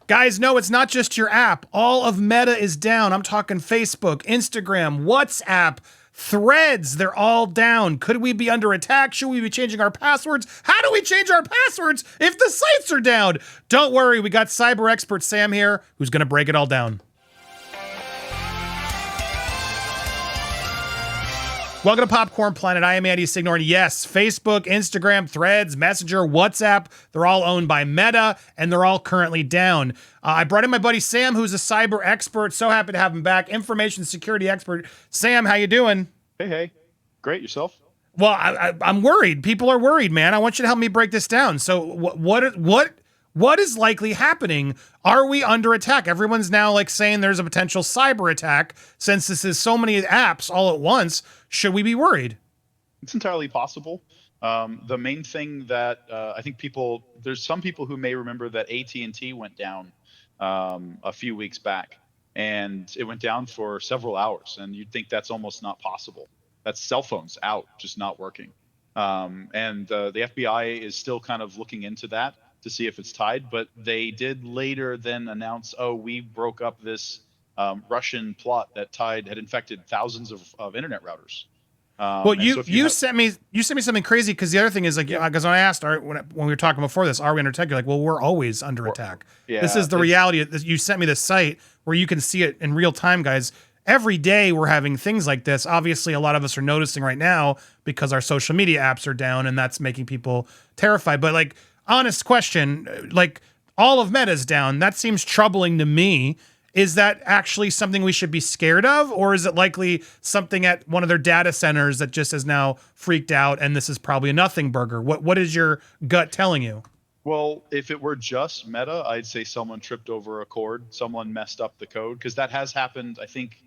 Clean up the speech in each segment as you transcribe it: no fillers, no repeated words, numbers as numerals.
Guys, no, it's not just your app. All of Meta is down. I'm talking Facebook, Instagram, WhatsApp, Threads. They're all down. Could we be under attack? Should we be changing our passwords? How do we change our passwords if the sites are down? Don't worry, we got cyber expert Sam here who's going to break it all down. Welcome to Popcorn Planet. I am Andy Signore. And yes, Facebook, Instagram, Threads, Messenger, WhatsApp, they're all owned by Meta, and they're all currently down. I brought in my buddy Sam, who's a cyber expert. So happy to have him back. Information security expert. Sam, how you doing? Hey. Great. Yourself? Well, I'm worried. People are worried, man. I want you to help me break this down. So what is likely happening? Are we under attack? Everyone's now like saying there's a potential cyber attack. Since this is so many apps all at once, should we be worried? It's entirely possible. The main thing that I think there's some people who may remember that AT&T went down a few weeks back, and it went down for several hours, and you'd think that's almost not possible. That's cell phones out, just not working. And the FBI is still kind of looking into that to see if it's tied, but they did later then announce, we broke up this Russian plot that had infected thousands of internet routers. Well, you sent me something crazy, because the other thing is, like, because when I asked, when we were talking before this, are we under attack? You're like, well, we're always under attack. Yeah, this is the reality. You sent me this site where you can see it in real time, guys. Every day we're having things like this. Obviously, a lot of us are noticing right now because our social media apps are down, and that's making people terrified. But like, honest question, like, all of Meta's down. That seems troubling to me. Is that actually something we should be scared of? Or is it likely something at one of their data centers that just is now freaked out, and this is probably a nothing burger? What is your gut telling you? Well, if it were just Meta, I'd say someone tripped over a cord, someone messed up the code, because that has happened. I think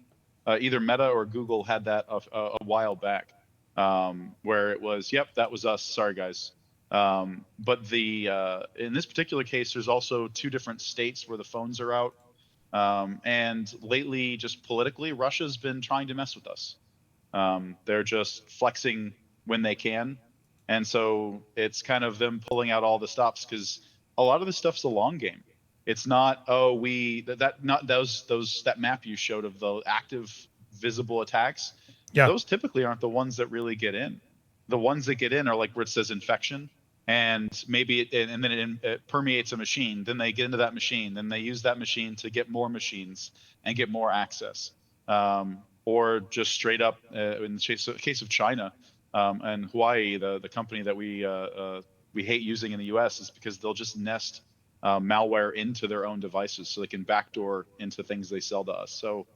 either Meta or Google had that a while back, where it was, yep, that was us. Sorry, guys. But in this particular case, there's also two different states where the phones are out. And lately, just politically, Russia's been trying to mess with us. They're just flexing when they can. And so it's kind of them pulling out all the stops, because a lot of this stuff's a long game. It's not, that map you showed of the active visible attacks. Yeah. Those typically aren't the ones that really get in. The ones that get in are like where it says infection, and maybe then it permeates a machine. Then they get into that machine. Then they use that machine to get more machines and get more access. Or just straight up, in the case of China and Hawaii, the company that we hate using in the U.S. is because they'll just nest malware into their own devices so they can backdoor into things they sell to us. So,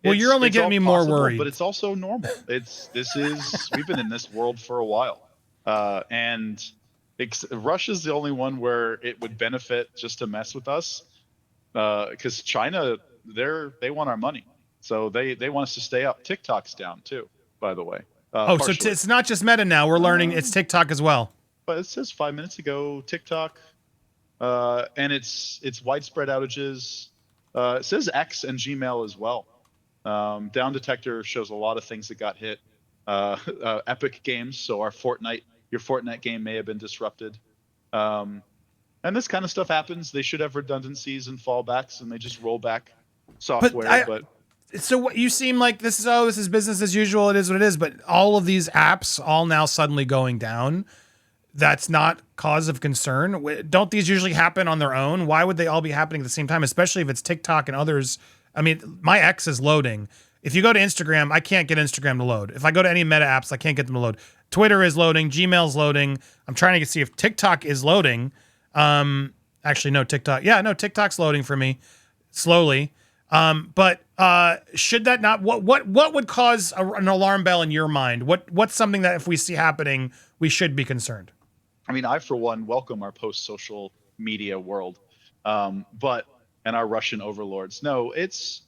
well, you're only getting me more worried. But it's also normal. We've been in this world for a while, and Russia's the only one where it would benefit just to mess with us, because China, they want our money, so they want us to stay up. TikTok's down too, by the way. So it's not just Meta now. We're learning it's TikTok as well. But it says 5 minutes ago, TikTok, and it's widespread outages. It says X and Gmail as well. Down Detector shows a lot of things that got hit. Epic Games, so your Fortnite game may have been disrupted. And this kind of stuff happens. They should have redundancies and fallbacks, and they just roll back software. So what you seem like this is business as usual. It is what it is. But all of these apps all now suddenly going down, that's not cause of concern. Don't these usually happen on their own? Why would they all be happening at the same time, especially if it's TikTok and others? I mean, my X is loading. If you go to Instagram, I can't get Instagram to load. If I go to any Meta apps, I can't get them to load. Twitter is loading. Gmail's loading. I'm trying to see if TikTok is loading. Actually, no, TikTok. Yeah, no, TikTok's loading for me slowly. But should that not? What would cause an alarm bell in your mind? What's something that if we see happening, we should be concerned? I mean, I for one welcome our post-social media world, and our Russian overlords. No, it's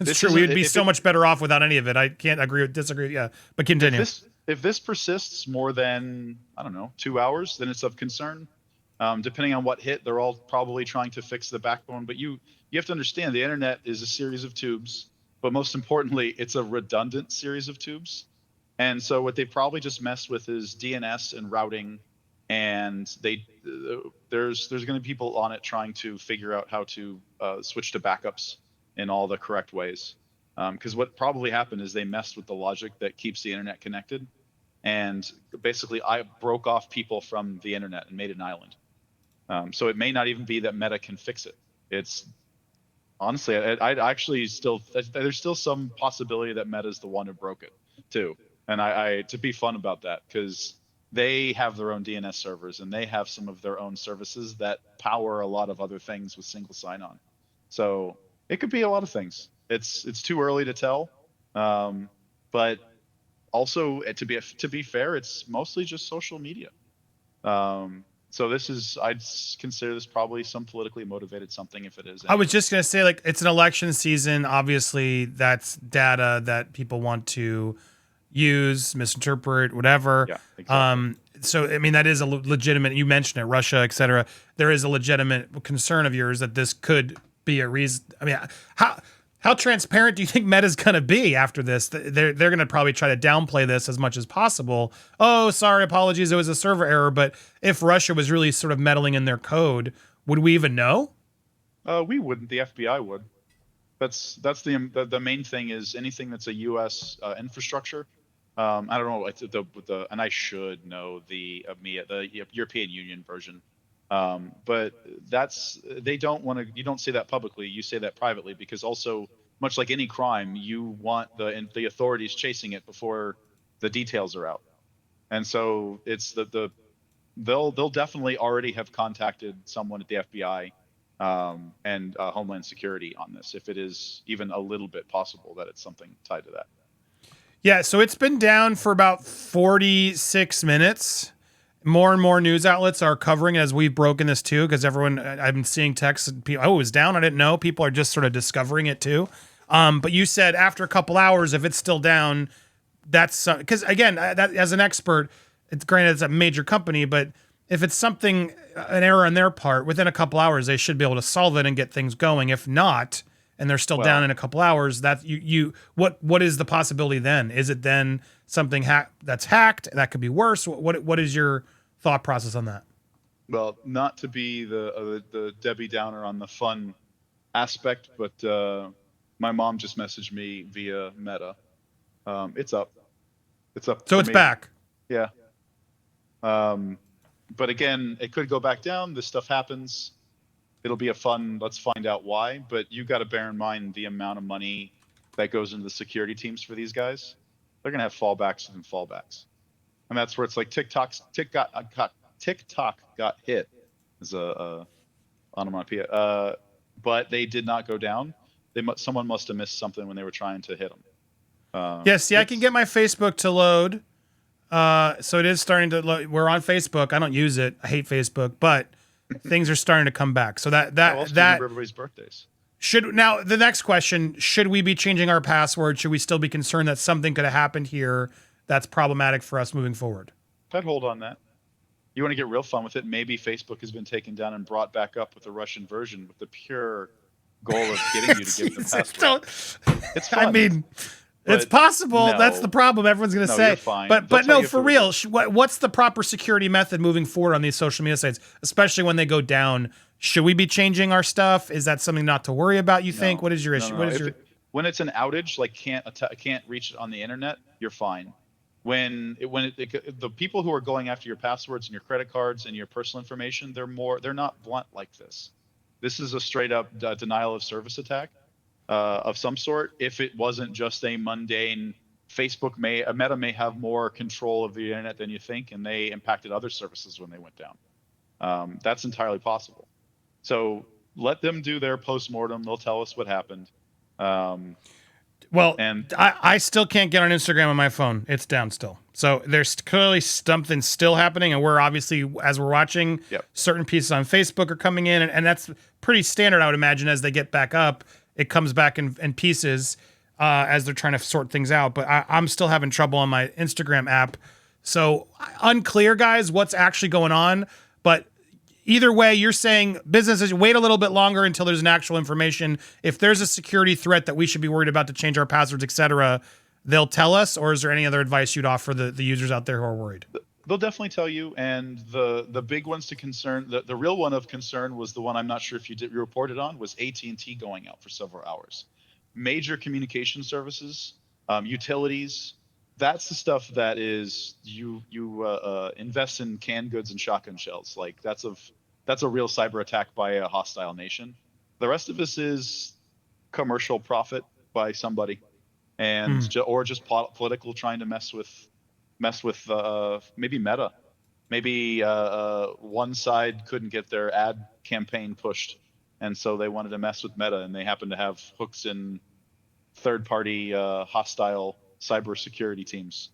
true. We would be so much better off without any of it. I can't disagree. Yeah, but continue. If this persists more than, I don't know, 2 hours, then it's of concern. Depending on what hit, they're all probably trying to fix the backbone. But you have to understand, the internet is a series of tubes, but most importantly, it's a redundant series of tubes. And so what they probably just messed with is DNS and routing and there's going to be people on it trying to figure out how to switch to backups in all the correct ways. Because what probably happened is they messed with the logic that keeps the internet connected, and basically I broke off people from the internet and made an island. So it may not even be that Meta can fix it. It's honestly, I actually still, there's still some possibility that Meta's the one who broke it too. And I to be fun about that, because they have their own DNS servers and they have some of their own services that power a lot of other things with single sign-on. So it could be a lot of things. It's too early to tell, but also to be fair, it's mostly just social media. So this is, I'd consider this probably some politically motivated something, if it is. I was just going to say, like, it's an election season. Obviously, that's data that people want to use, misinterpret, whatever. Yeah, exactly. So, I mean, that is a legitimate, you mentioned it, Russia, et cetera. There is a legitimate concern of yours that this could be a reason. I mean, how transparent do you think Meta's going to be after this? They're going to probably try to downplay this as much as possible. Oh, sorry, apologies, it was a server error. But if Russia was really sort of meddling in their code, would we even know? We wouldn't. The FBI would. That's the main thing is anything that's a U.S. Infrastructure. I don't know, like and I should know the EMEA, the European Union version. But they don't want to, you don't say that publicly, you say that privately, because also, much like any crime, you want the authorities chasing it before the details are out. And so it's they'll definitely already have contacted someone at the FBI and Homeland Security on this, if it is even a little bit possible that it's something tied to that. Yeah, so it's been down for about 46 minutes. More and more news outlets are covering it as we've broken this too, because everyone, I've been seeing texts, people, oh, it was down, I didn't know. People are just sort of discovering it too. But you said after a couple hours, if it's still down, that's, because again, that, as an expert, it's granted it's a major company, but if it's something, an error on their part, within a couple hours, they should be able to solve it and get things going. If not, and they're still down in a couple hours, that what is the possibility then? Is it then something that's hacked? That could be worse. What is your thought process on that? Well, not to be the Debbie Downer on the fun aspect, but my mom just messaged me via Meta. It's up. It's up. So it's back. Yeah. But again, it could go back down. This stuff happens. It'll be a fun, let's find out why. But you got to bear in mind the amount of money that goes into the security teams for these guys. They're going to have fallbacks within fallbacks. And that's where it's like TikTok got hit as a onomatopoeia. But they did not go down. Someone must have missed something when they were trying to hit them. Yes, I can get my Facebook to load. So it is starting to load. We're on Facebook. I don't use it. I hate Facebook, but things are starting to come back. So that everybody's birthdays. Now the next question, should we be changing our password? Should we still be concerned that something could have happened here that's problematic for us moving forward? I'd hold on that. You want to get real fun with it, maybe Facebook has been taken down and brought back up with the Russian version with the pure goal of getting you to give them password. It's fun. I mean, it's possible. No. That's the problem. Everyone's going to say. You're fine. But no, for real. What's the proper security method moving forward on these social media sites, especially when they go down? Should we be changing our stuff? Is that something not to worry about, you think? What is your issue? When it's an outage, like can't reach it on the internet, you're fine. The people who are going after your passwords and your credit cards and your personal information, they're not blunt like this. This is a straight up denial of service attack of some sort. If it wasn't just a mundane Meta may have more control of the internet than you think, and they impacted other services when they went down. That's entirely possible. So let them do their postmortem. They'll tell us what happened. I still can't get on Instagram on my phone. It's down still. So there's clearly something still happening, and we're obviously, as we're watching, certain pieces on Facebook are coming in, and that's pretty standard, I would imagine, as they get back up. It comes back in pieces as they're trying to sort things out. But I'm still having trouble on my Instagram app. So unclear, guys, what's actually going on. But either way, you're saying businesses wait a little bit longer until there's an actual information. If there's a security threat that we should be worried about to change our passwords, et cetera, they'll tell us. Or is there any other advice you'd offer the users out there who are worried? they'll definitely tell you. And the big ones to concern, the real one of concern was the one I'm not sure if you reported on, was AT&T going out for several hours. Major communication services, utilities. That's the stuff that is you invest in canned goods and shotgun shells. Like that's a real cyber attack by a hostile nation. The rest of this is commercial profit by somebody, and or just political trying to mess with maybe Meta. Maybe one side couldn't get their ad campaign pushed, and so they wanted to mess with Meta, and they happen to have hooks in third-party hostile cybersecurity teams.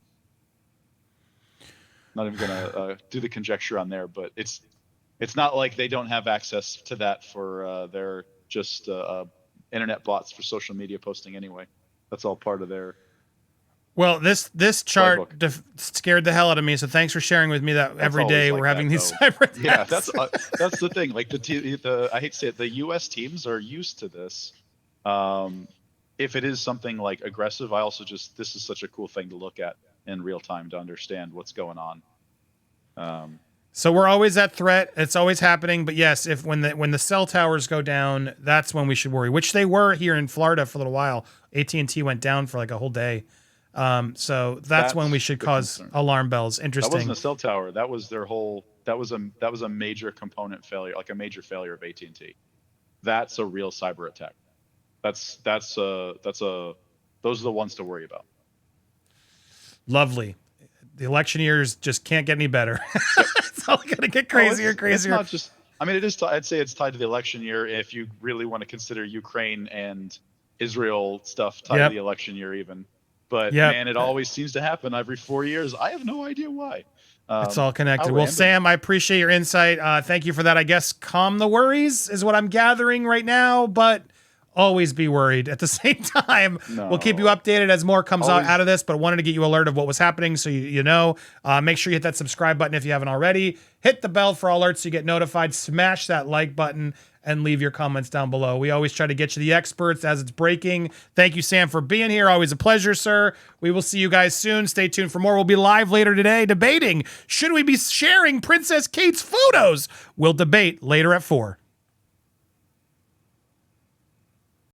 Not even gonna do the conjecture on there, but it's not like they don't have access to that for their just internet bots for social media posting anyway. That's all part of their. Well, this chart scared the hell out of me. So thanks for sharing with me that every day we're having these cyber attacks. Yeah, that's the thing. Like the I hate to say it, the U.S. teams are used to this. If it is something like aggressive, I also this is such a cool thing to look at in real time to understand what's going on. So we're always at threat. It's always happening. But yes, if when the cell towers go down, that's when we should worry, which they were here in Florida for a little while. AT&T went down for like a whole day. So that's when we should cause alarm bells. Interesting. That wasn't a cell tower. That was their whole. That was a major component failure, like a major failure of AT&T. That's a real cyber attack. That's those are the ones to worry about. Lovely. The election years just can't get any better. It's all going to get crazier and crazier. It's not just. I mean, it is. I'd say it's tied to the election year if you really want to consider Ukraine and Israel stuff tied to the election year, even. But man, it always seems to happen every 4 years. I have no idea why. It's all connected. Well, Sam, I appreciate your insight. Thank you for that. I guess calm the worries is what I'm gathering right now, but always be worried at the same time. No. We'll keep you updated as more comes out of this, but wanted to get you alert of what was happening so you know. Make sure you hit that subscribe button if you haven't already. Hit the bell for alerts so you get notified. Smash that like button and leave your comments down below. We always try to get you the experts as it's breaking. Thank you, Sam, for being here. Always a pleasure, sir. We will see you guys soon. Stay tuned for more. We'll be live later today debating, should we be sharing Princess Kate's photos? We'll debate later at 4.